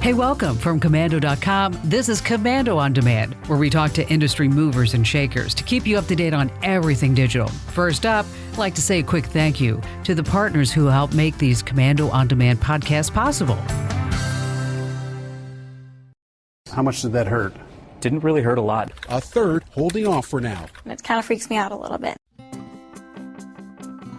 Hey, welcome from Commando.com. This is Commando on Demand, where we talk to industry movers and shakers to keep you up to date on everything digital. First up, I'd like to say a quick thank you to the partners who help make these Commando on Demand podcasts possible. How much did that hurt? Didn't really hurt a lot. A third holding off for now. It kind of freaks me out a little bit.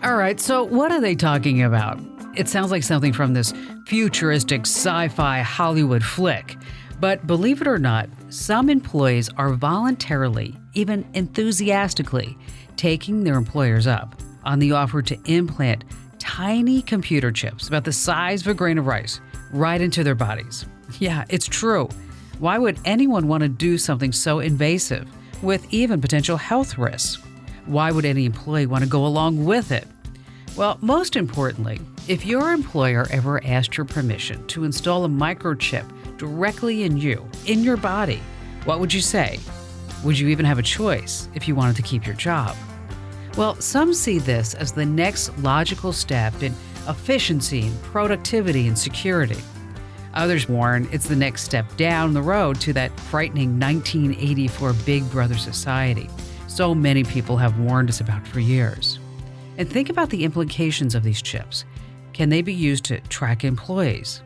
All right, so what are they talking about? It sounds like something from this futuristic sci-fi Hollywood flick. But believe it or not, some employees are voluntarily, even enthusiastically, taking their employers up on the offer to implant tiny computer chips about the size of a grain of rice right into their bodies. Yeah, it's true. Why would anyone want to do something so invasive with even potential health risks? Why would any employee want to go along with it? Well, most importantly, if your employer ever asked your permission to install a microchip directly in you, in your body, what would you say? Would you even have a choice if you wanted to keep your job? Well, some see this as the next logical step in efficiency and productivity and security. Others warn it's the next step down the road to that frightening 1984 Big Brother society so many people have warned us about for years. And think about the implications of these chips. Can they be used to track employees?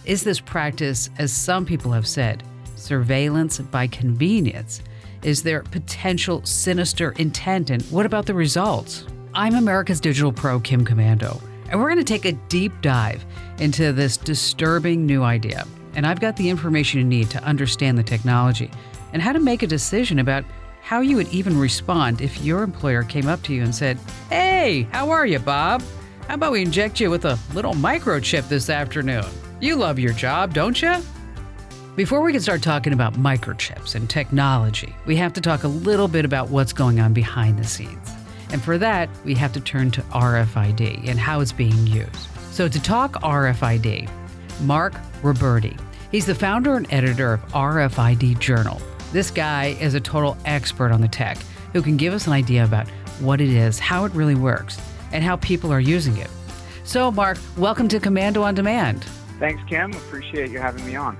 Is this practice, as some people have said, surveillance by convenience? Is there potential sinister intent, and what about the results? I'm America's Digital Pro, Kim Commando, and we're going to take a deep dive into this disturbing new idea. And I've got the information you need to understand the technology and how to make a decision about how you would even respond if your employer came up to you and said, "Hey, how are you, Bob? How about we inject you with a little microchip this afternoon? You love your job, don't you?" Before we can start talking about microchips and technology, we have to talk a little bit about what's going on behind the scenes. And for that, we have to turn to RFID and how it's being used. So to talk RFID, Mark Roberti. He's the founder and editor of RFID Journal. This guy is a total expert on the tech who can give us an idea about what it is, how it really works, and how people are using it. So, Mark, welcome to Commando on Demand. Thanks, Kim. Appreciate you having me on.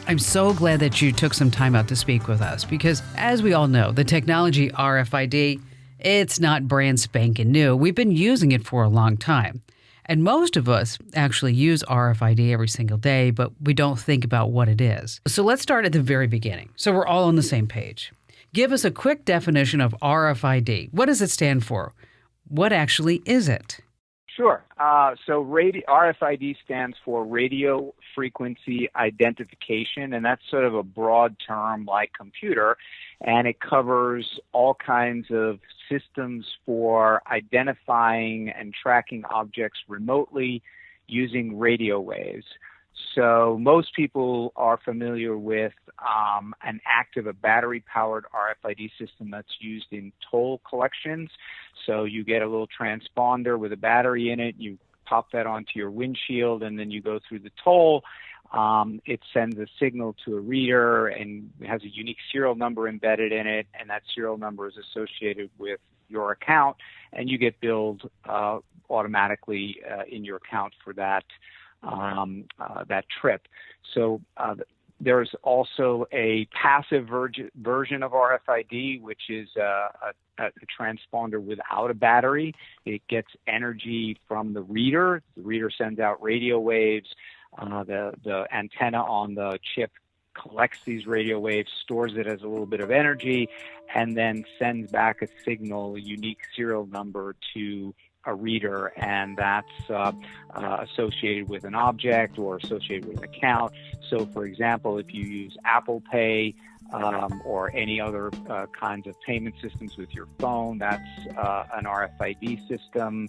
I'm so glad that you took some time out to speak with us because, as we all know, the technology RFID, it's not brand spanking new. We've been using it for a long time. And most of us actually use RFID every single day, but we don't think about what it is. So let's start at the very beginning, so we're all on the same page. Give us a quick definition of RFID. What does it stand for? What actually is it? Sure. So RFID stands for radio frequency identification, and that's sort of a broad term like computer, and it covers all kinds of systems for identifying and tracking objects remotely using radio waves. So most people are familiar with a battery-powered RFID system that's used in toll collections. So you get a little transponder with a battery in it, you pop that onto your windshield, and then you go through the toll. It sends a signal to a reader and has a unique serial number embedded in it, and that serial number is associated with your account, and you get billed automatically in your account for that trip. So there's also a passive version of RFID, which is a transponder without a battery. It gets energy from the reader. The reader sends out radio waves. The antenna on the chip collects these radio waves, stores it as a little bit of energy, and then sends back a signal, a unique serial number to a reader, and that's associated with an object or associated with an account. So, for example, if you use Apple Pay or any other kinds of payment systems with your phone, that's an RFID system.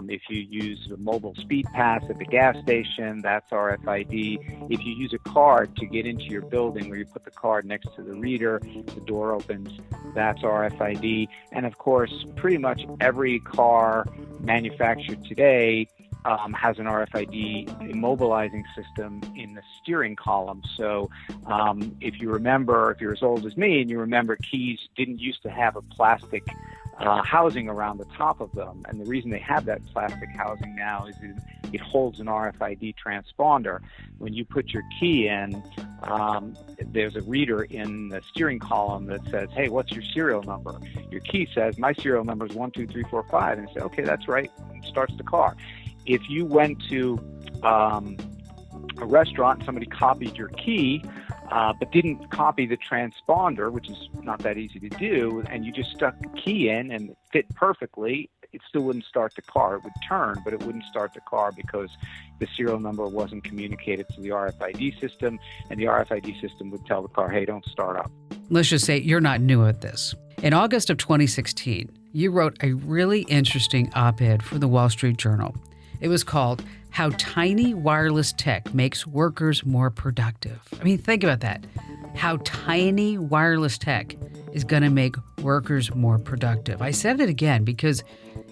If you use a mobile speed pass at the gas station, that's RFID. If you use a card to get into your building where you put the card next to the reader, the door opens, that's RFID. And of course, pretty much every car manufactured today has an RFID immobilizing system in the steering column. So if you're as old as me and you remember keys didn't used to have a plastic housing around the top of them. And the reason they have that plastic housing now is it holds an RFID transponder. When you put your key in, there's a reader in the steering column that says, hey, what's your serial number? Your key says, my serial number is 12345. And you say, okay, that's right. And it starts the car. If you went to a restaurant and somebody copied your key, but didn't copy the transponder, which is not that easy to do, and you just stuck the key in and it fit perfectly, it still wouldn't start the car. It would turn, but it wouldn't start the car because the serial number wasn't communicated to the RFID system, and the RFID system would tell the car, hey, don't start up. Let's just say you're not new at this. In August of 2016, you wrote a really interesting op-ed for the Wall Street Journal. It was called How Tiny Wireless Tech Makes Workers More Productive. I mean, think about that. How tiny wireless tech is going to make workers more productive. I said it again because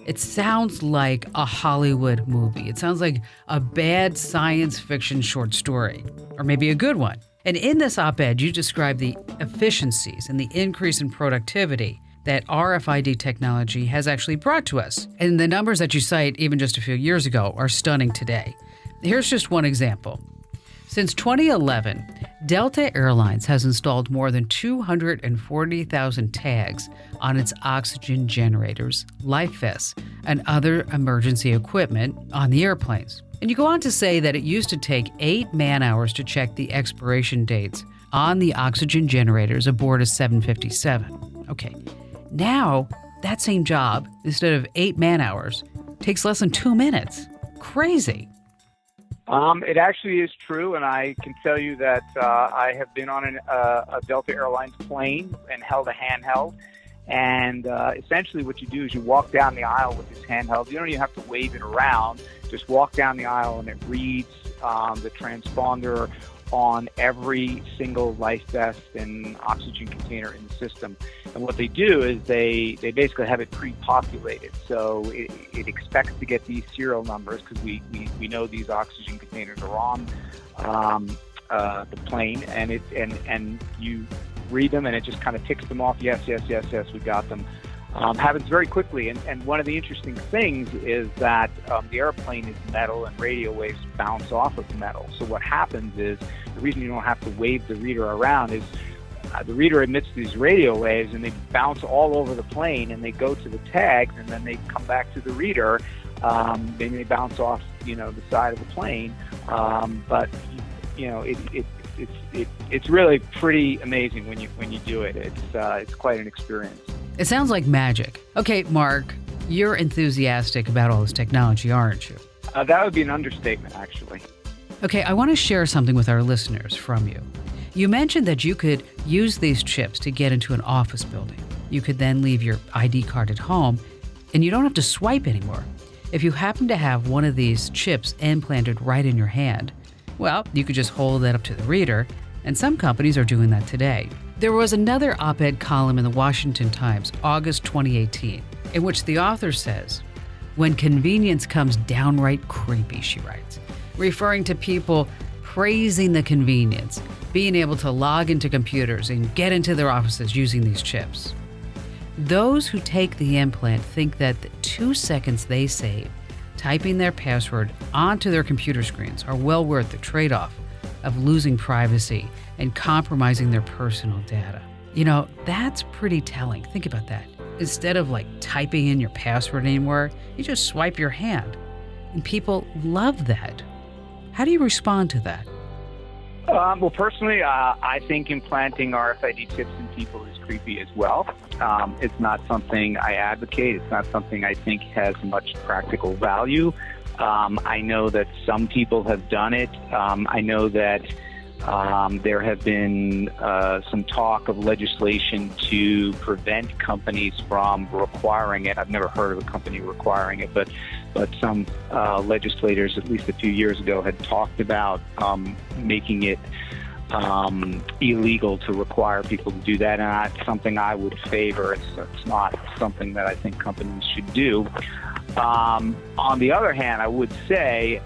it sounds like a Hollywood movie. It sounds like a bad science fiction short story, or maybe a good one. And in this op-ed, you describe the efficiencies and the increase in productivity that RFID technology has actually brought to us. And the numbers that you cite, even just a few years ago, are stunning today. Here's just one example. Since 2011, Delta Airlines has installed more than 240,000 tags on its oxygen generators, life vests, and other emergency equipment on the airplanes. And you go on to say that it used to take 8 man-hours to check the expiration dates on the oxygen generators aboard a 757. Okay. Now, that same job, instead of 8 man-hours, takes less than 2 minutes. Crazy. It actually is true, and I can tell you that I have been on a Delta Airlines plane and held a handheld. And essentially what you do is you walk down the aisle with this handheld. You don't even have to wave it around. Just walk down the aisle, and it reads the transponder on every single life vest and oxygen container in the system. And what they do is they basically have it pre-populated. So it expects to get these serial numbers because we know these oxygen containers are on the plane, and you read them, and it just kind of ticks them off. Yes, we got them. Happens very quickly. And one of the interesting things is that the airplane is metal, and radio waves bounce off of metal. So what happens is, the reason you don't have to wave the reader around is the reader emits these radio waves, and they bounce all over the plane, and they go to the tags, and then they come back to the reader. Then they bounce off, the side of the plane. But it's really pretty amazing when you do it. It's quite an experience. It sounds like magic. Okay, Mark, you're enthusiastic about all this technology, aren't you? That would be an understatement, actually. Okay, I want to share something with our listeners from you. You mentioned that you could use these chips to get into an office building. You could then leave your ID card at home, and you don't have to swipe anymore. If you happen to have one of these chips implanted right in your hand, well, you could just hold that up to the reader, and some companies are doing that today. There was another op-ed column in the Washington Times, August 2018, in which the author says, "When convenience comes downright creepy," she writes, referring to people praising the convenience, being able to log into computers and get into their offices using these chips. Those who take the implant think that the 2 seconds they save typing their password onto their computer screens are well worth the trade-off of losing privacy and compromising their personal data. That's pretty telling. Think about that. Instead of typing in your password anymore, you just swipe your hand. And people love that. How do you respond to that? Well, personally, I think implanting RFID chips in people is creepy as well. It's not something I advocate. It's not something I think has much practical value. I know that some people have done it. I know that there have been some talk of legislation to prevent companies from requiring it. I've never heard of a company requiring it, but some legislators, at least a few years ago, had talked about making it illegal to require people to do that, and that's something I would favor. It's not something that I think companies should do. On the other hand, I would say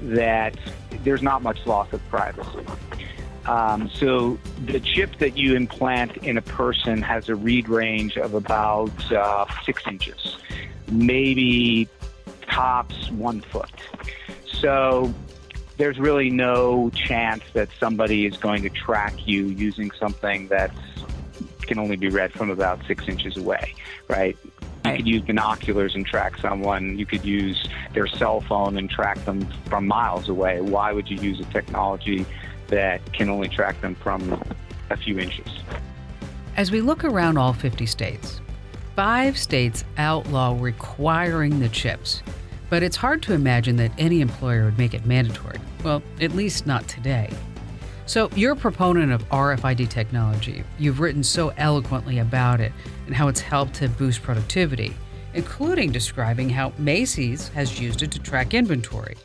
that there's not much loss of privacy. So the chip that you implant in a person has a read range of about 6 inches, maybe tops 1 foot. So there's really no chance that somebody is going to track you using something that can only be read from about 6 inches away, right? You could use binoculars and track someone. You could use their cell phone and track them from miles away. Why would you use a technology that can only track them from a few inches? As we look around all 50 states, 5 states outlaw requiring the chips. But it's hard to imagine that any employer would make it mandatory. Well, at least not today. So you're a proponent of RFID technology. You've written so eloquently about it and how it's helped to boost productivity, including describing how Macy's has used it to track inventory.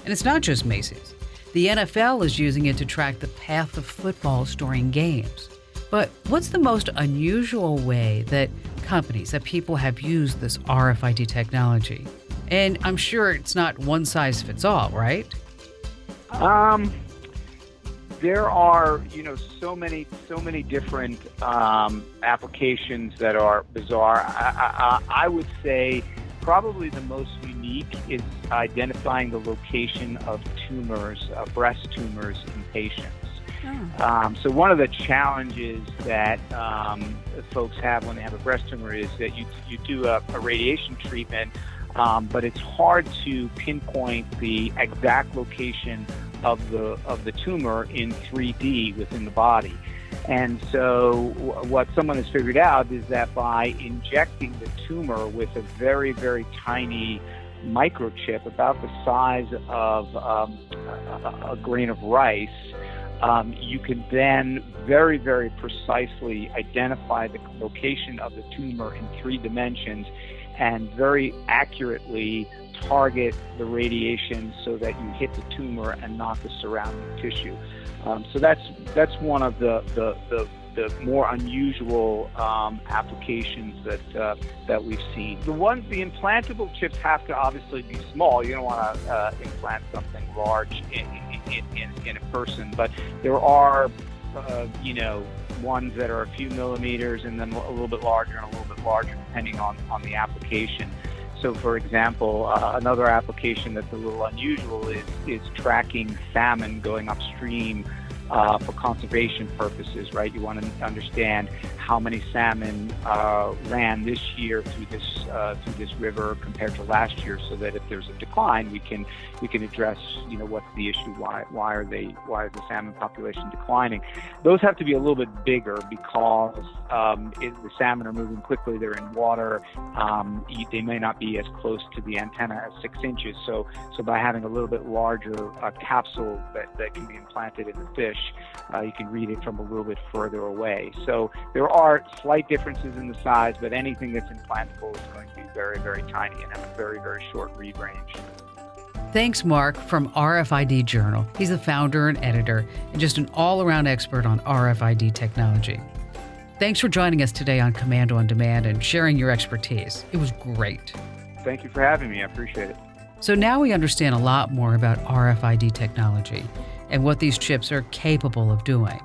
And it's not just Macy's. The NFL is using it to track the path of footballs during games. But what's the most unusual way that companies, that people have used this RFID technology? And I'm sure it's not one size fits all, right? There are, so many different applications that are bizarre. I would say probably the most unique is identifying the location of tumors, breast tumors in patients. So one of the challenges that folks have when they have a breast tumor is that you do a radiation treatment, but it's hard to pinpoint the exact location of the tumor in 3D within the body. And so what someone has figured out is that by injecting the tumor with a very, very tiny microchip about the size of a grain of rice, you can then very, very precisely identify the location of the tumor in 3 dimensions and very accurately target the radiation so that you hit the tumor and not the surrounding tissue. So that's one of the more unusual applications that we've seen. The implantable chips have to obviously be small. You don't want to implant something large in a person, but there are ones that are a few millimeters and then a little bit larger and a little bit larger depending on the application. So, for example, another application that's a little unusual is tracking salmon going upstream for conservation purposes, right? You want to understand how many salmon ran this year through this river compared to last year, so that if there's a decline, we can address what's the issue, why is the salmon population declining. Those have to be a little bit bigger because the salmon are moving quickly, they're in water, they may not be as close to the antenna as 6 inches, so by having a little bit larger capsule that can be implanted in the fish, you can read it from a little bit further away. So there are slight differences in the size, but anything that's implantable is going to be very, very tiny and have a very, very short read range. Thanks, Mark, from RFID Journal. He's the founder and editor and just an all-around expert on RFID technology. Thanks for joining us today on Commando on Demand and sharing your expertise. It was great. Thank you for having me. I appreciate it. So now we understand a lot more about RFID technology and what these chips are capable of doing.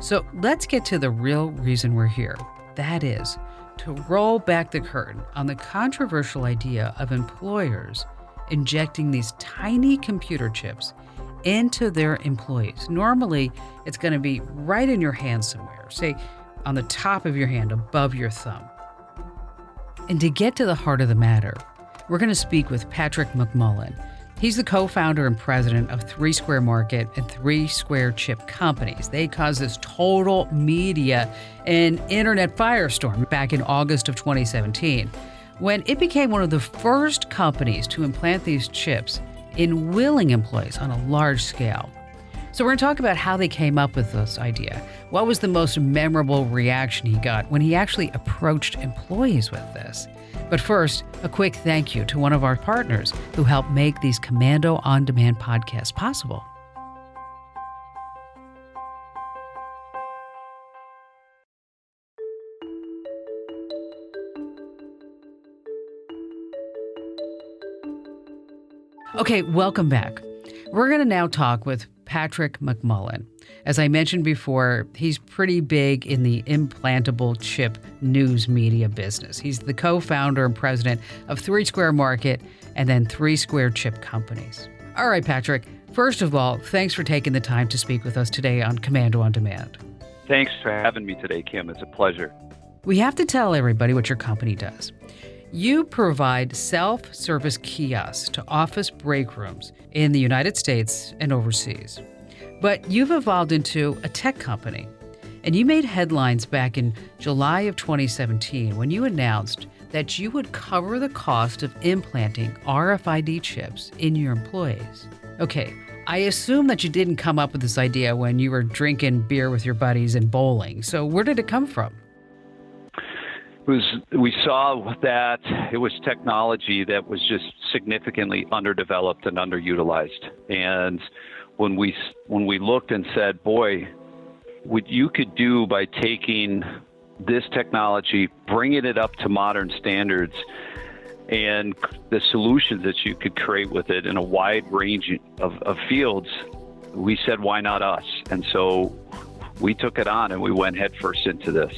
So let's get to the real reason we're here. That is, to roll back the curtain on the controversial idea of employers injecting these tiny computer chips into their employees. Normally, it's going to be right in your hand somewhere, say on the top of your hand, above your thumb. And to get to the heart of the matter, we're going to speak with Patrick Mcmullan. He's the co-founder and president of 3 Square Market and 3 Square Chip companies. They caused this total media and internet firestorm back in August of 2017, when it became one of the first companies to implant these chips in willing employees on a large scale. So we're going to talk about how they came up with this idea. What was the most memorable reaction he got when he actually approached employees with this? But first, a quick thank you to one of our partners who helped make these Commando On Demand podcasts possible. Okay, welcome back. We're going to now talk with Patrick Mcmullan. As I mentioned before, he's pretty big in the implantable chip news media business. He's the co-founder and president of 3 Square Market and then 3 Square Chip Companies. All right, Patrick, first of all, thanks for taking the time to speak with us today on Commando on Demand. Thanks for having me today, Kim. It's a pleasure. We have to tell everybody what your company does. You provide self-service kiosks to office break rooms in the United States and overseas. But you've evolved into a tech company, and you made headlines back in July of 2017 when you announced that you would cover the cost of implanting RFID chips in your employees. Okay, I assume that you didn't come up with this idea when you were drinking beer with your buddies and bowling. So where did it come from? We saw that it was technology that was just significantly underdeveloped and underutilized. And when we looked and said, boy, what you could do by taking this technology, bringing it up to modern standards, and the solutions that you could create with it in a wide range of fields, we said, why not us? And so we took it on and we went headfirst into this.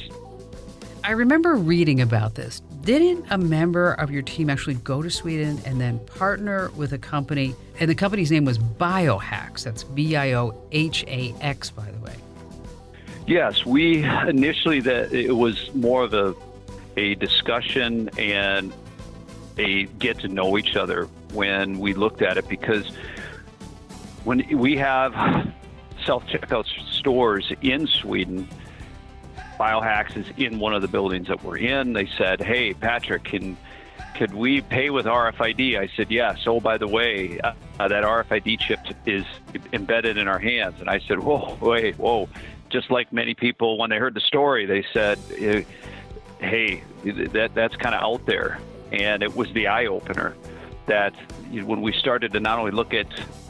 I remember reading about this. Didn't a member of your team actually go to Sweden and then partner with a company, and the company's name was Biohax? That's BIOHAX, by the way. Yes, we initially, it was more of a discussion and a get to know each other when we looked at it, because when we have self-checkout stores in Sweden, Biohax is in one of the buildings that we're in. They said, hey, Patrick, could we pay with RFID? I said, yes. Oh, by the way, that RFID chip is embedded in our hands. And I said, whoa. Just like many people, when they heard the story, they said, hey, that's kind of out there. And it was the eye-opener that when we started to not only look at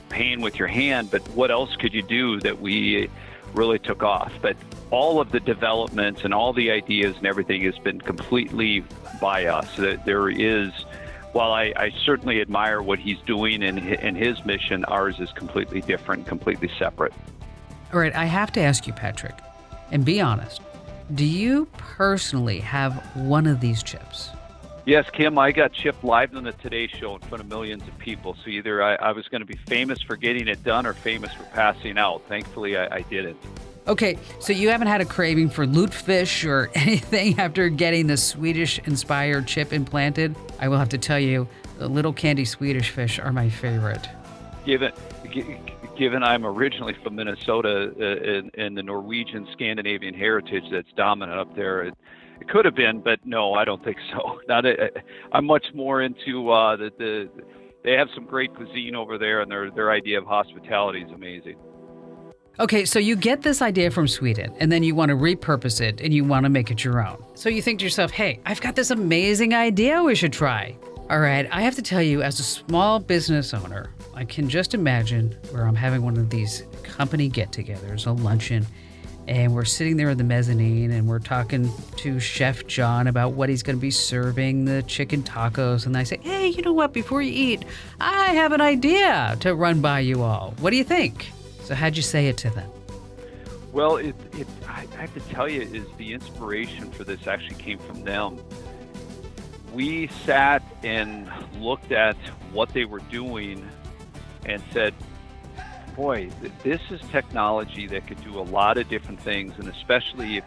paying with your hand, but what else could you do, that we really took off. But all of the developments and all the ideas and everything has been completely by us. There is, while I certainly admire what he's doing and his mission, ours is completely different, completely separate. All right, I have to ask you, Patrick, and be honest, do you personally have one of these chips? Yes, Kim, I got chipped live on the Today Show in front of millions of people. So either I was going to be famous for getting it done or famous for passing out. Thankfully, I didn't. Okay, so you haven't had a craving for lutefisk or anything after getting the Swedish-inspired chip implanted? I will have to tell you, the little candy Swedish fish are my favorite. Given I'm originally from Minnesota and the Norwegian Scandinavian heritage that's dominant up there, it could have been, but no, I don't think so. I'm much more into they have some great cuisine over there, and their idea of hospitality is amazing. Okay, so you get this idea from Sweden, and then you want to repurpose it, and you want to make it your own. So you think to yourself, hey, I've got this amazing idea we should try. All right, I have to tell you, as a small business owner, I can just imagine where I'm having one of these company get-togethers, a luncheon, and we're sitting there in the mezzanine, and we're talking to Chef John about what he's going to be serving, the chicken tacos, and I say, hey, you know what, before you eat, I have an idea to run by you all. What do you think? So how'd you say it to them? Well, I have to tell you, is the inspiration for this actually came from them. We sat and looked at what they were doing and said, boy, this is technology that could do a lot of different things, and especially if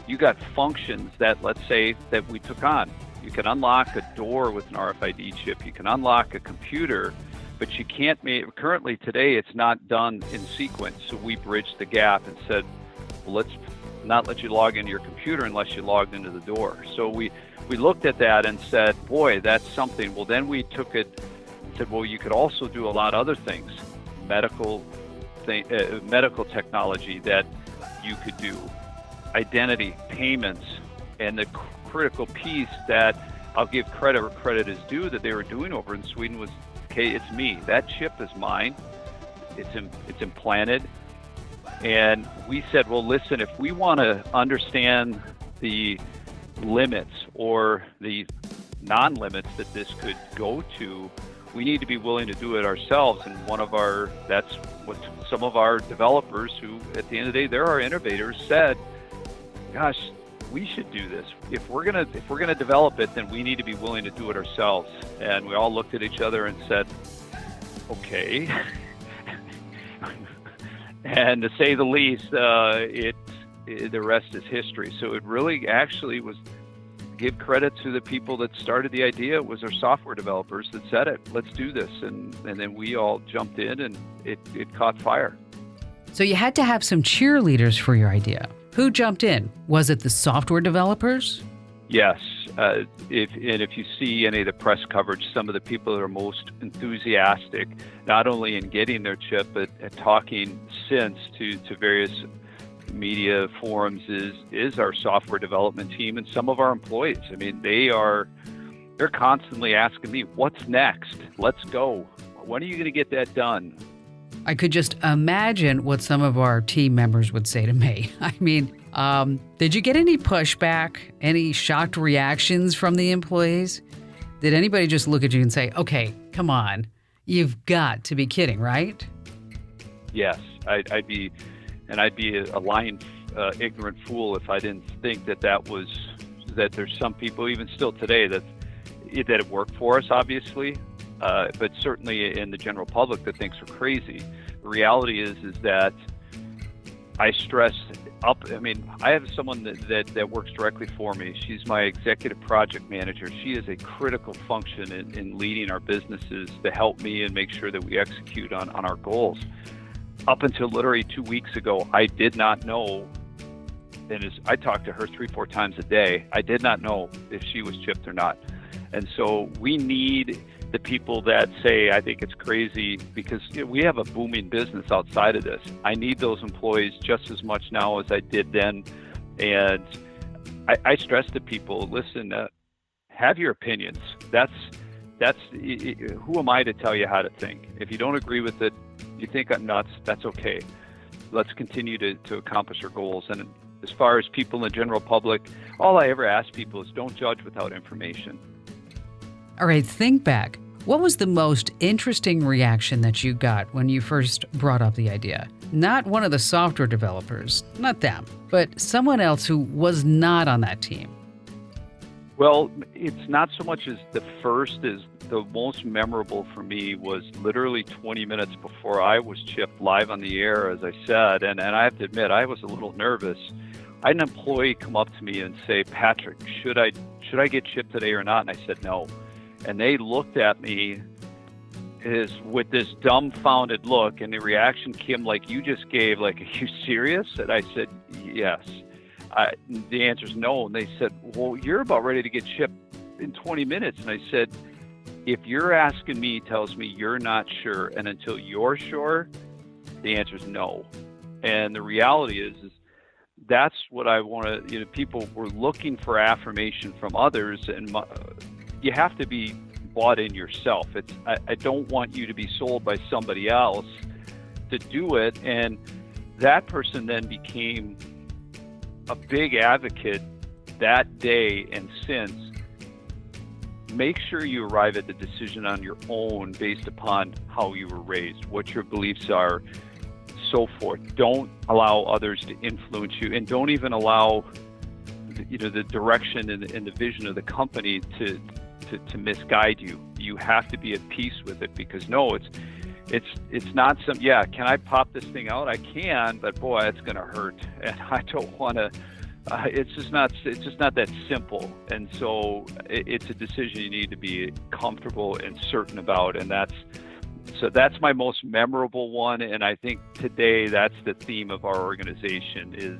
you got functions that, let's say, that we took on. You can unlock a door with an RFID chip. You can unlock a computer, but you can't currently today it's not done in sequence. So we bridged the gap and said, well, let's not let you log into your computer unless you logged into the door. So we looked at that and said, boy, that's something. Well, then we took it and said, well, you could also do a lot of other things, medical technology that you could do, identity, payments, and the critical piece that I'll give credit where credit is due that they were doing over in Sweden was, okay, it's me. That chip is mine. It's implanted. And we said, well, listen, if we want to understand the limits or the non-limits that this could go to, we need to be willing to do it ourselves. And that's what some of our developers, who at the end of the day, they're our innovators, said, gosh, we should do this. If we're gonna develop it, then we need to be willing to do it ourselves. And we all looked at each other and said, okay. And to say the least, the rest is history. So it really actually was, give credit to the people that started the idea. It was our software developers that said it. Let's do this. And then we all jumped in, and it caught fire. So you had to have some cheerleaders for your idea. Who jumped in? Was it the software developers? Yes. If you see any of the press coverage, some of the people that are most enthusiastic, not only in getting their chip, but talking since to various media forums, is our software development team and some of our employees. I mean, they're constantly asking me, what's next? Let's go. When are you going to get that done? I could just imagine what some of our team members would say to me. I mean, did you get any pushback, any shocked reactions from the employees? Did anybody just look at you and say, okay, come on, you've got to be kidding, right? Yes, I'd be a lying, ignorant fool if I didn't think that there's some people, even still today, that it worked for us, obviously. But certainly in the general public that thinks we're crazy. The reality is that I stress up. I mean, I have someone that works directly for me. She's my executive project manager. She is a critical function in leading our businesses to help me and make sure that we execute on our goals. Up until literally 2 weeks ago, I did not know, and I talked to her 3-4 times a day. I did not know if she was chipped or not. And so we need the people that say, I think it's crazy, because we have a booming business outside of this. I need those employees just as much now as I did then. And I stress to people, listen, have your opinions. That's who am I to tell you how to think? If you don't agree with it, you think I'm nuts, that's okay. Let's continue to accomplish our goals. And as far as people in the general public, all I ever ask people is don't judge without information. All right, think back. What was the most interesting reaction that you got when you first brought up the idea? Not one of the software developers, not them, but someone else who was not on that team. Well, it's not so much as the first. As the most memorable for me was literally 20 minutes before I was chipped live on the air, as I said, and I have to admit, I was a little nervous. I had an employee come up to me and say, Patrick, should I get chipped today or not? And I said, no. And they looked at me with this dumbfounded look, and the reaction came like you just gave, like, are you serious? And I said, yes. The answer is no. And they said, well, you're about ready to get chipped in 20 minutes. And I said, if you're asking me, tells me you're not sure, and until you're sure, the answer is no. And the reality is that's what I want to, people were looking for affirmation from others, and you have to be bought in yourself. I don't want you to be sold by somebody else to do it. And that person then became a big advocate that day and since. Make sure you arrive at the decision on your own based upon how you were raised, what your beliefs are, so forth. Don't allow others to influence you, and don't even allow the direction and the vision of the company to misguide you. You have to be at peace with it, because no, it's not some, can I pop this thing out? I can, but boy, it's going to hurt, and I don't want to. It's just not that simple. And so it's a decision you need to be comfortable and certain about, and that's my most memorable one. And I think today that's the theme of our organization is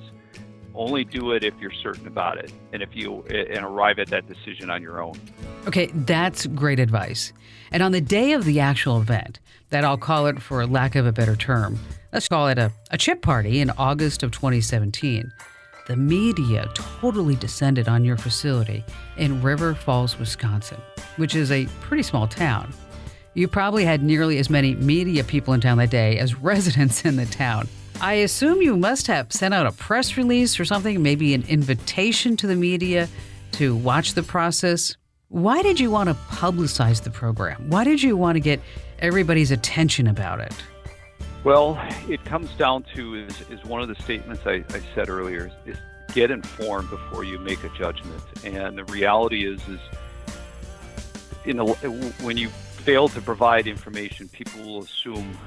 only do it if you're certain about it, and arrive at that decision on your own. Okay, that's great advice. And on the day of the actual event, that I'll call it for lack of a better term, let's call it a chip party in August of 2017, the media totally descended on your facility in River Falls, Wisconsin, which is a pretty small town. You probably had nearly as many media people in town that day as residents in the town. I assume you must have sent out a press release or something, maybe an invitation to the media to watch the process. Why did you want to publicize the program? Why did you want to get everybody's attention about it? Well, it comes down to is one of the statements I said earlier is get informed before you make a judgment. And the reality is when you fail to provide information, people will assume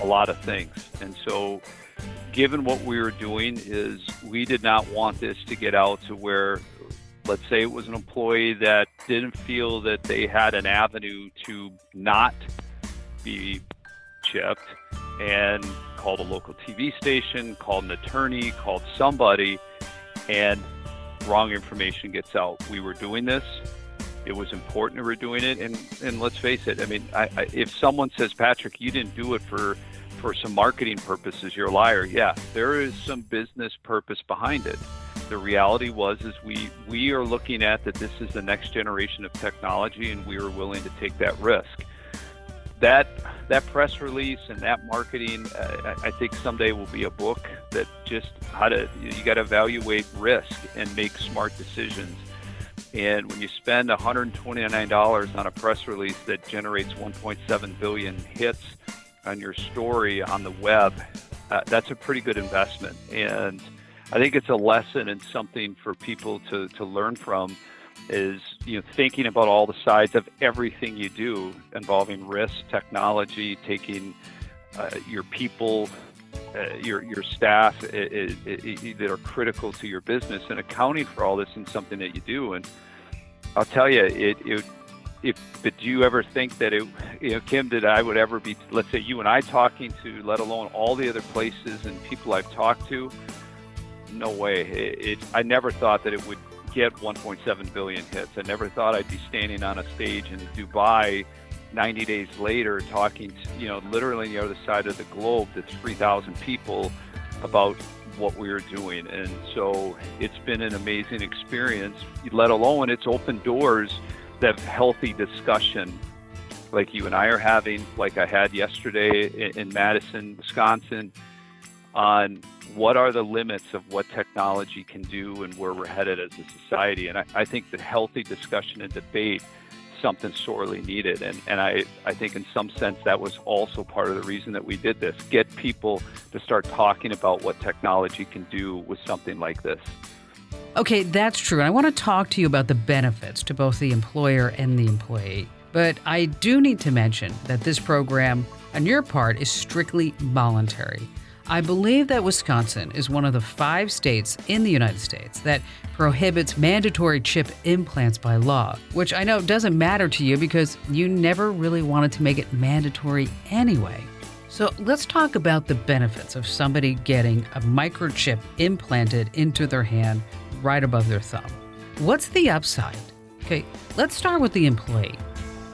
a lot of things. And so given what we were doing is we did not want this to get out to where, let's say it was an employee that didn't feel that they had an avenue to not be chipped and called a local TV station, called an attorney, called somebody, and wrong information gets out. We were doing this. It was important that we're doing it. And let's face it, I mean, if someone says, Patrick, you didn't do it for some marketing purposes, you're a liar. Yeah, there is some business purpose behind it. The reality is we are looking at that this is the next generation of technology, and we were willing to take that risk. That press release and that marketing, I think someday will be a book that just you got to evaluate risk and make smart decisions. And when you spend $129 on a press release that generates 1.7 billion hits on your story on the web, that's a pretty good investment. And I think it's a lesson and something for people to learn from is, thinking about all the sides of everything you do involving risk, technology, taking your people, your staff that are critical to your business and accounting for all this in something that you do. And I'll tell you, but do you ever think that Kim, that I would ever be, let's say you and I talking to, let alone all the other places and people I've talked to? No way. I never thought that it would get 1.7 billion hits. I never thought I'd be standing on a stage in Dubai 90 days later talking to, literally on the other side of the globe to 3,000 people about what we were doing. And so it's been an amazing experience, let alone it's opened doors that have healthy discussion like you and I are having, like I had yesterday in Madison, Wisconsin, on what are the limits of what technology can do and where we're headed as a society. And I think that healthy discussion and debate is something sorely needed. And I think in some sense that was also part of the reason that we did this, get people to start talking about what technology can do with something like this. Okay, that's true. And I want to talk to you about the benefits to both the employer and the employee. But I do need to mention that this program, on your part, is strictly voluntary. I believe that Wisconsin is one of the 5 states in the United States that prohibits mandatory chip implants by law, which I know doesn't matter to you because you never really wanted to make it mandatory anyway. So let's talk about the benefits of somebody getting a microchip implanted into their hand right above their thumb. What's the upside? Okay, let's start with the employee.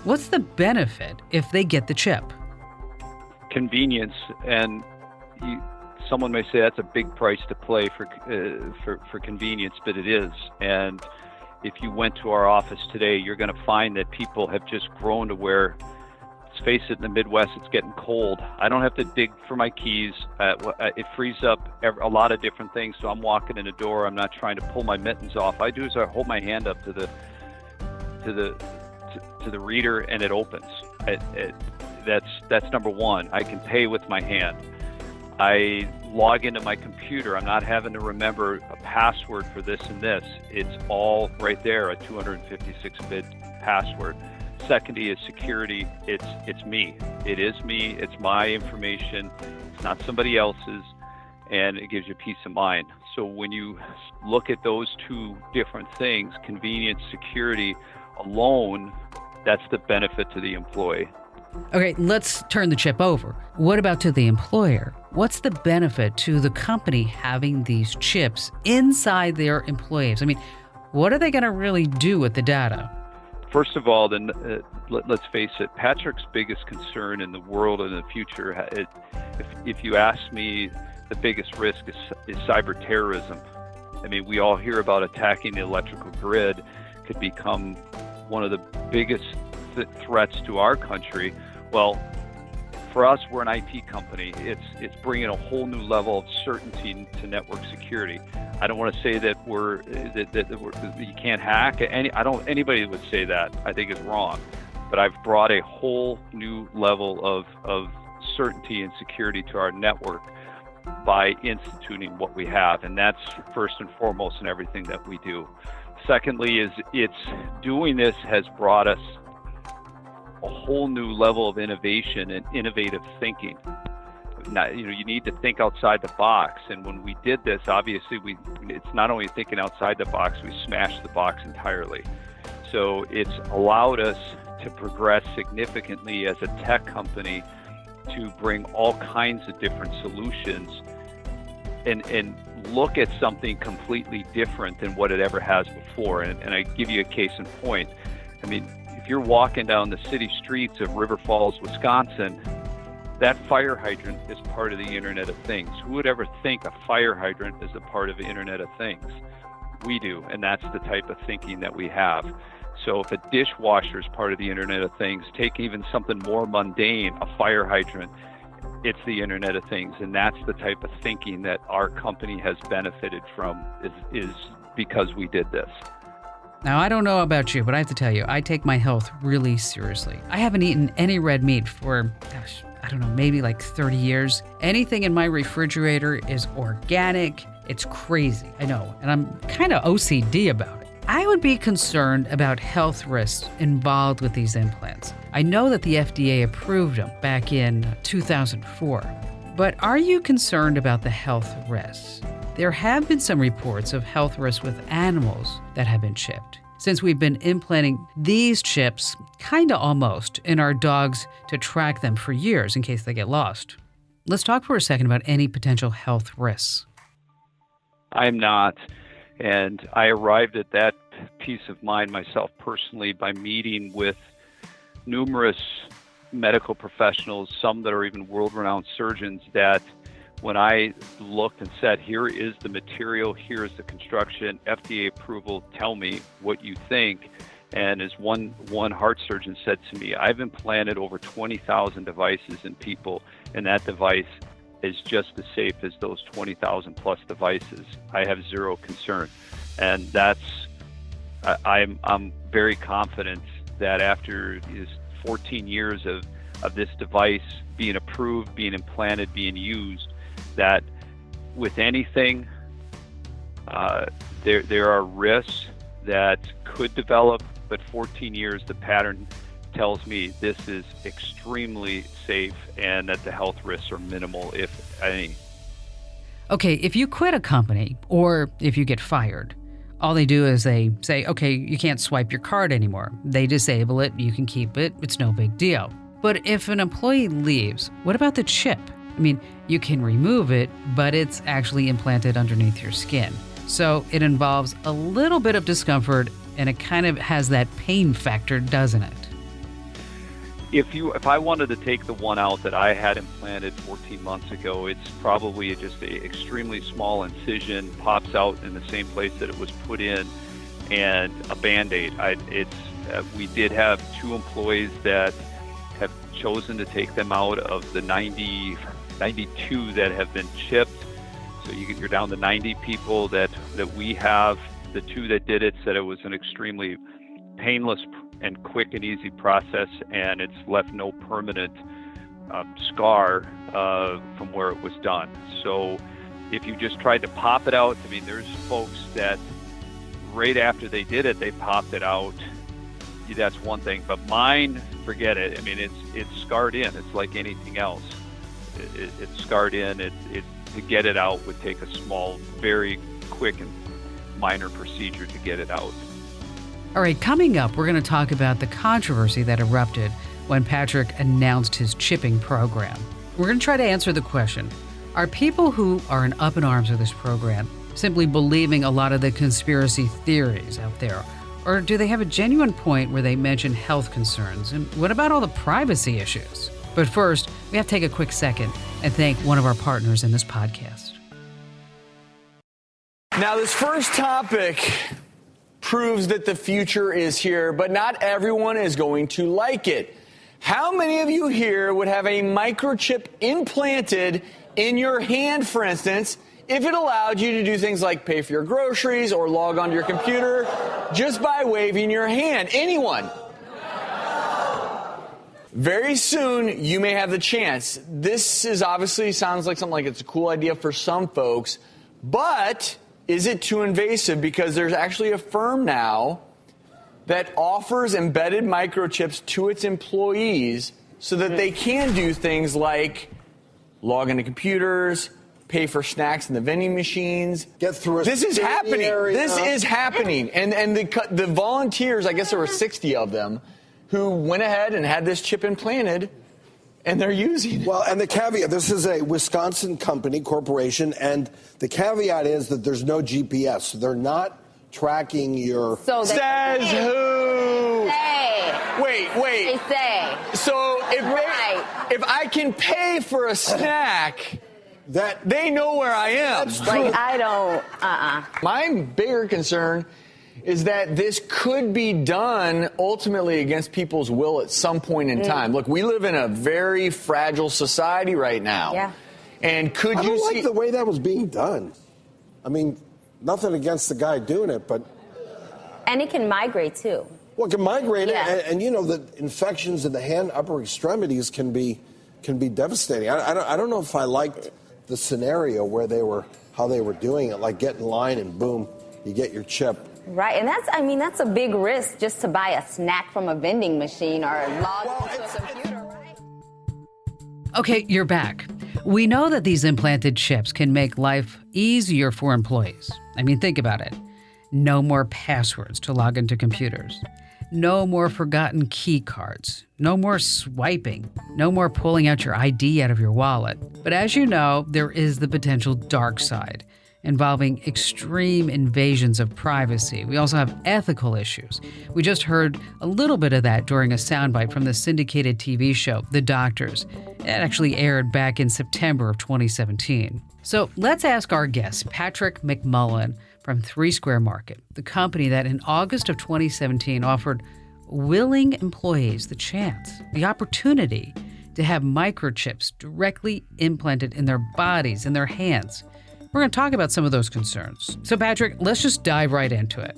What's the benefit if they get the chip? Convenience, and someone may say that's a big price to pay for convenience, but it is. And if you went to our office today, you're going to find that people have just grown to where, let's face it, in the Midwest, it's getting cold. I don't have to dig for my keys. It frees up a lot of different things. So I'm walking in a door. I'm not trying to pull my mittens off. I do is I hold my hand up to the reader, and it opens. That's number one. I can pay with my hand. I log into my computer. I'm not having to remember a password for this and this. It's all right there, a 256-bit password. Second is security. It's me. It is me. It's my information. It's not somebody else's, and it gives you peace of mind. So when you look at those two different things, convenience, security alone, that's the benefit to the employee. Okay, let's turn the chip over. What about to the employer? What's the benefit to the company having these chips inside their employees? I mean, what are they going to really do with the data? First of all, then let's face it, Patrick's biggest concern in the world in the future, if you ask me, the biggest risk is cyber terrorism. I mean, we all hear about attacking the electrical grid could become one of the biggest threats to our country. Well, for us, we're an IT company. It's bringing a whole new level of certainty to network security. I don't want to say that you can't hack. Anybody would say that. I think is wrong. But I've brought a whole new level of certainty and security to our network by instituting what we have, and that's first and foremost in everything that we do. Secondly, doing this has brought us a whole new level of innovation and innovative thinking. You need to think outside the box, and when we did this, obviously it's not only thinking outside the box, we smashed the box entirely. So it's allowed us to progress significantly as a tech company to bring all kinds of different solutions and look at something completely different than what it ever has before. And I give you a case in point. I mean, if you're walking down the city streets of River Falls, Wisconsin, that fire hydrant is part of the Internet of Things. Who would ever think a fire hydrant is a part of the Internet of Things? We do, and that's the type of thinking that we have. So if a dishwasher is part of the Internet of Things, take even something more mundane, a fire hydrant, it's the Internet of Things. And that's the type of thinking that our company has benefited from is because we did this. Now, I don't know about you, but I have to tell you, I take my health really seriously. I haven't eaten any red meat for, I don't know, maybe like 30 years. Anything in my refrigerator is organic. It's crazy, I know, and I'm kind of OCD about it. I would be concerned about health risks involved with these implants. I know that the FDA approved them back in 2004, but are you concerned about the health risks? There have been some reports of health risks with animals that have been chipped. Since we've been implanting these chips, kinda almost, in our dogs to track them for years in case they get lost. Let's talk for a second about any potential health risks. I'm not. And I arrived at that peace of mind myself personally by meeting with numerous medical professionals, some that are even world-renowned surgeons, that when I looked and said, here is the material, here is the construction, FDA approval, tell me what you think. And as one heart surgeon said to me, I've implanted over 20,000 devices in people, and that device is just as safe as those 20,000 plus devices. I have zero concern. And I'm very confident that after 14 years of this device being approved, being implanted, being used, that with anything, there are risks that could develop, but 14 years, the pattern tells me this is extremely safe and that the health risks are minimal, if any. Okay, if you quit a company or if you get fired, all they do is they say, okay, you can't swipe your card anymore. They disable it, you can keep it, it's no big deal. But if an employee leaves, what about the chip? I mean, you can remove it, but it's actually implanted underneath your skin. So it involves a little bit of discomfort, and it kind of has that pain factor, doesn't it? If I wanted to take the one out that I had implanted 14 months ago, it's probably just an extremely small incision, pops out in the same place that it was put in, and a Band-Aid. We did have 2 employees that have chosen to take them out of the 92 that have been chipped. So you're down to 90 people that we have. The 2 that did it said it was an extremely painless and quick and easy process, and it's left no permanent scar from where it was done. So if you just tried to pop it out, I mean, there's folks that right after they did it, they popped it out. That's one thing, but mine, forget it. I mean, it's scarred in. It's like anything else. It's scarred in. To get it out would take a small, very quick and minor procedure to get it out. All right, coming up, we're going to talk about the controversy that erupted when Patrick announced his chipping program. We're going to try to answer the question, are people who are up in arms with this program simply believing a lot of the conspiracy theories out there? Or do they have a genuine point where they mention health concerns? And what about all the privacy issues? But first, we have to take a quick second and thank one of our partners in this podcast. Now, this first topic proves that the future is here, but not everyone is going to like it. How many of you here would have a microchip implanted in your hand, for instance, if it allowed you to do things like pay for your groceries or log onto your computer just by waving your hand? Anyone? Very soon, you may have the chance. This is obviously sounds like something like it's a cool idea for some folks, but is it too invasive? Because there's actually a firm now that offers embedded microchips to its employees so that they can do things like log into computers, pay for snacks in the vending machines. Get through a This is happening. area. This is happening. And the volunteers, I guess there were 60 of them, who went ahead and had this chip implanted, and they're using it. Well, and the caveat, this is a Wisconsin company, corporation, and the caveat is that there's no GPS. So they're not tracking your... So they Says who? say. Wait. They say. So Right. if I can pay for a snack, That they know where I am. Like, I don't, My bigger concern is that this could be done ultimately against people's will at some point in time. Look, we live in a very fragile society right now. Yeah. And could I you don't see like the way that was being done. I mean, nothing against the guy doing it, but And it can migrate too. well, it can migrate, Yeah. and you know the infections in the hand upper extremities can be devastating. I don't know if I liked the scenario where how they were doing it, like get in line and boom, you get your chip. Right, and that's a big risk just to buy a snack from a vending machine or log into a computer, right? Okay, you're back. We know that these implanted chips can make life easier for employees. I mean, think about it. No more passwords to log into computers. No more forgotten key cards. No more swiping. No more pulling out your ID out of your wallet. But as you know, there is the potential dark side involving extreme invasions of privacy. We also have ethical issues. We just heard a little bit of that during a soundbite from the syndicated TV show, The Doctors. It actually aired back in September of 2017. So let's ask our guest, Patrick Mcmullan from 3 Square Market, the company that in August of 2017 offered willing employees the chance, the opportunity to have microchips directly implanted in their bodies, in their hands. We're going to talk about some of those concerns. So Patrick, let's just dive right into it.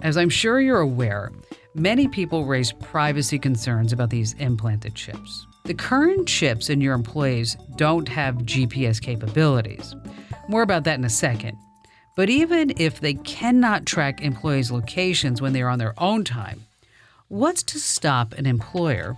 As I'm sure you're aware, many people raise privacy concerns about these implanted chips. The current chips in your employees don't have GPS capabilities. More about that in a second. But even if they cannot track employees' locations when they are on their own time, what's to stop an employer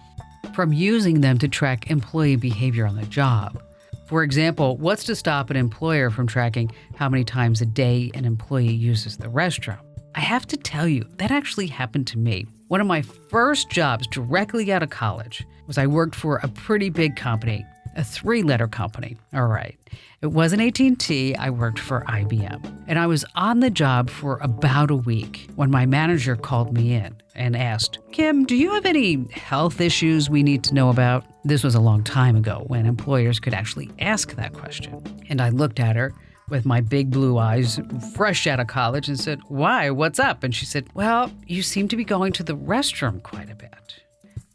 from using them to track employee behavior on the job? For example, what's to stop an employer from tracking how many times a day an employee uses the restroom? I have to tell you, that actually happened to me. One of my first jobs directly out of college was I worked for a pretty big company, a 3-letter company. All right. It wasn't AT&T, I worked for IBM. And I was on the job for about a week when my manager called me in and asked, Kim, do you have any health issues we need to know about? This was a long time ago when employers could actually ask that question. And I looked at her with my big blue eyes, fresh out of college, and said, why? What's up? And she said, well, you seem to be going to the restroom quite a bit.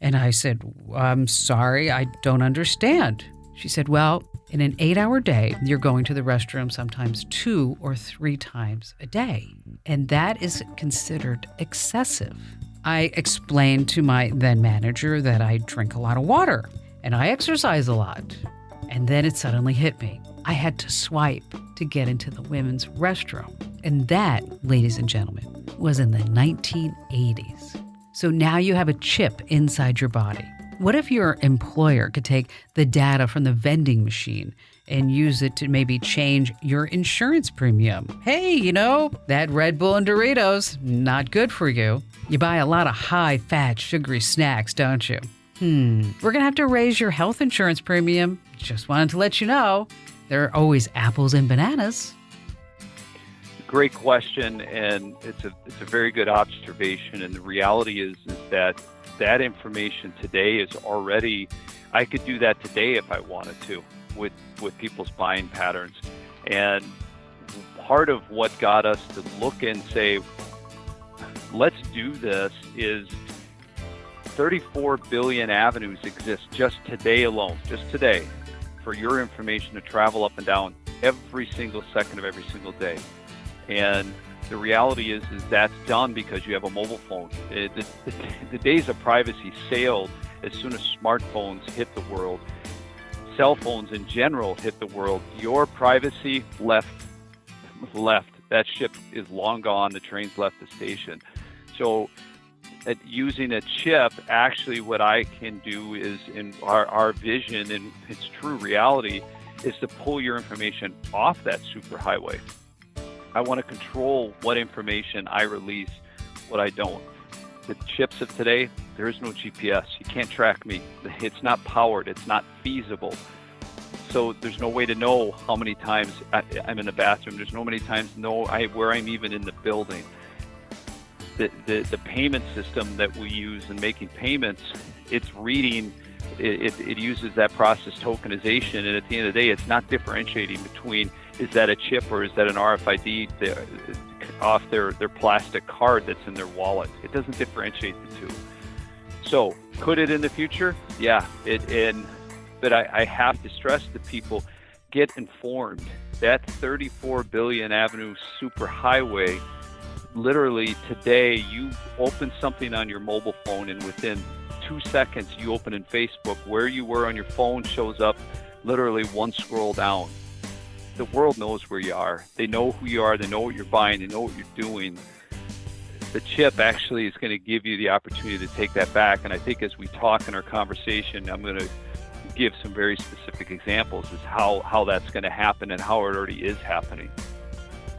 And I said, I'm sorry, I don't understand. She said, well, in an 8-hour day, you're going to the restroom sometimes 2 or 3 times a day. And that is considered excessive. I explained to my then manager that I drink a lot of water and I exercise a lot. And then it suddenly hit me. I had to swipe to get into the women's restroom. And that, ladies and gentlemen, was in the 1980s. So now you have a chip inside your body. What if your employer could take the data from the vending machine and use it to maybe change your insurance premium? Hey, you know, that Red Bull and Doritos, not good for you. You buy a lot of high-fat, sugary snacks, don't you? We're going to have to raise your health insurance premium. Just wanted to let you know, there are always apples and bananas. Great question, and it's a very good observation. And the reality is that information today is already, I could do that today if I wanted to with people's buying patterns. And part of what got us to look and say, let's do this is 34 billion avenues exist just today alone, just today, for your information to travel up and down every single second of every single day. And the reality is that's done because you have a mobile phone. The days of privacy sailed as soon as smartphones hit the world. Cell phones in general hit the world. Your privacy left. That ship is long gone. The train's left the station. So using a chip, actually what I can do is, in our vision and its true reality, is to pull your information off that superhighway. I want to control what information I release, what I don't. The chips of today, there is no GPS. You can't track me. It's not powered. It's not feasible. So there's no way to know how many times I'm in the bathroom. There's no many times where I'm even in the building. The payment system that we use in making payments, it's reading, it uses that process tokenization, and at the end of the day, it's not differentiating between is that a chip or is that an RFID off their plastic card that's in their wallet. It doesn't differentiate the two. So could it in the future? Yeah, but I have to stress to people, get informed. That 34 billion avenue superhighway, literally today, you open something on your mobile phone and within 2 seconds you open in Facebook. Where you were on your phone shows up literally one scroll down. The world knows where you are. They know who you are. They know what you're buying. They know what you're doing. The chip actually is going to give you the opportunity to take that back. And I think as we talk in our conversation, I'm going to give some very specific examples as how that's going to happen and how it already is happening.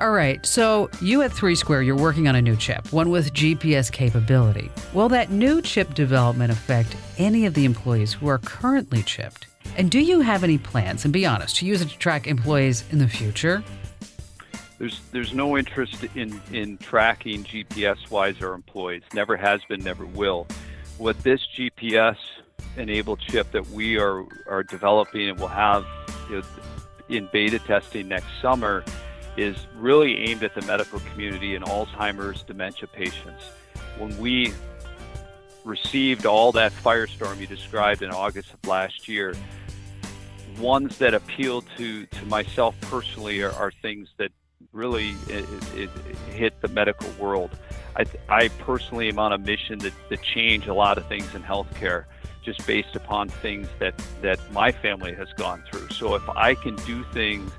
All right, so you at 3 Square, you're working on a new chip, one with GPS capability. Will that new chip development affect any of the employees who are currently chipped? And do you have any plans, and be honest, to use it to track employees in the future? There's no interest in tracking GPS-wise our employees. Never has been, never will. What this GPS-enabled chip that we are developing and will have in beta testing next summer is really aimed at the medical community and Alzheimer's dementia patients. When we received all that firestorm you described in August of last year, ones that appeal to myself personally are things that really it hit the medical world. I personally am on a mission to change a lot of things in healthcare, just based upon things that my family has gone through. So if I can do things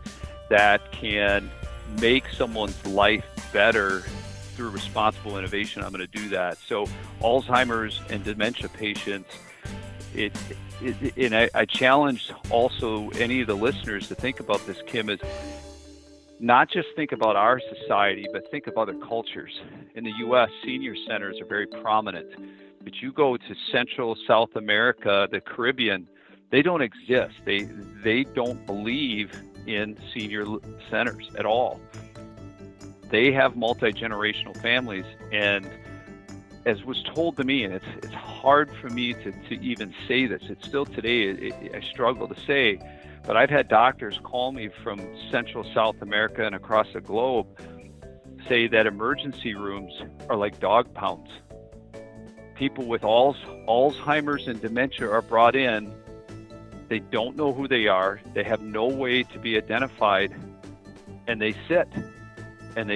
that can make someone's life better through responsible innovation, I'm going to do that. So Alzheimer's and dementia patients, and I challenge also any of the listeners to think about this, Kim, is not just think about our society, but think of other cultures. In the U.S., senior centers are very prominent, but you go to Central, South America, the Caribbean, they don't exist. They don't believe in senior centers at all. They have multi-generational families, and as was told to me, and it's hard for me to even say this, it's still today, I struggle to say, but I've had doctors call me from Central South America and across the globe say that emergency rooms are like dog pounds. People with Alzheimer's and dementia are brought in. They don't know who they are. They have no way to be identified, and they sit and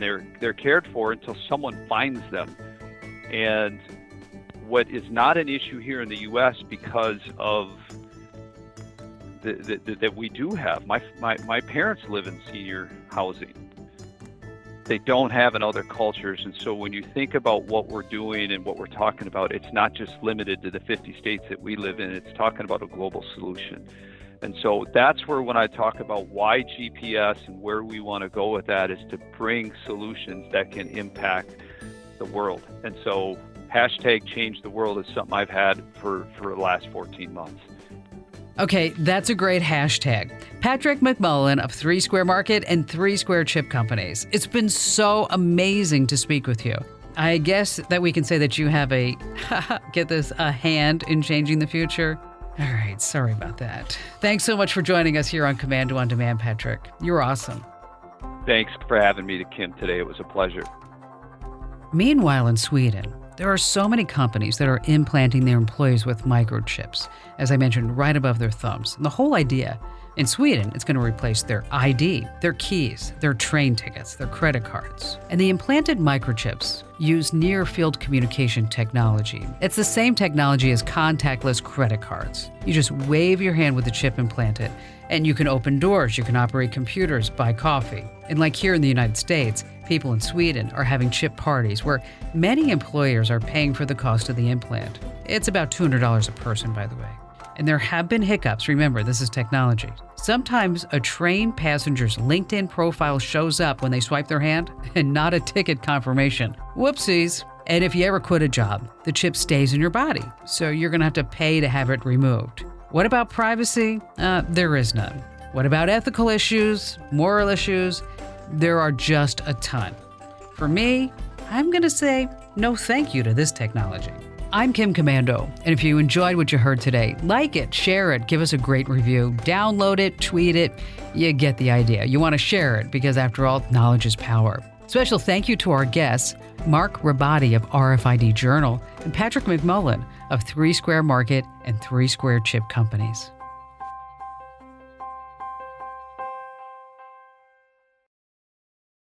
they're cared for until someone finds them. And what is not an issue here in the U.S. because of that we do have. My parents live in senior housing. They don't have in other cultures. And so when you think about what we're doing and what we're talking about, it's not just limited to the 50 states that we live in. It's talking about a global solution. And so that's where when I talk about why GPS and where we want to go with that is to bring solutions that can impact the world. And so hashtag change the world is something I've had for the last 14 months. Okay, that's a great hashtag. Patrick Mcmullan of 3 Square Market and 3 Square Chip Companies. It's been so amazing to speak with you. I guess that we can say that you have a hand in changing the future. All right, sorry about that. Thanks so much for joining us here on Commando on Demand, Patrick. You're awesome. Thanks for having me, Kim, today. It was a pleasure. Meanwhile, in Sweden, There are so many companies that are implanting their employees with microchips, as I mentioned, right above their thumbs. And the whole idea, in Sweden, it's going to replace their ID, their keys, their train tickets, their credit cards. And the implanted microchips use near-field communication technology. It's the same technology as contactless credit cards. You just wave your hand with the chip implanted, and you can open doors, you can operate computers, buy coffee. And like here in the United States, people in Sweden are having chip parties where many employers are paying for the cost of the implant. It's about $200 a person, by the way. And there have been hiccups. Remember, this is technology. Sometimes a train passenger's LinkedIn profile shows up when they swipe their hand and not a ticket confirmation. Whoopsies. And if you ever quit a job, the chip stays in your body, so you're going to have to pay to have it removed. What about privacy? There is none. What about ethical issues, moral issues? There are just a ton. For me, I'm going to say no thank you to this technology. I'm Kim Commando, and if you enjoyed what you heard today, like it, share it, give us a great review, download it, tweet it. You get the idea. You want to share it because, after all, knowledge is power. Special thank you to our guests, Mark Rabati of RFID Journal and Patrick Mcmullan of 3 Square Market and 3 Square Chip Companies.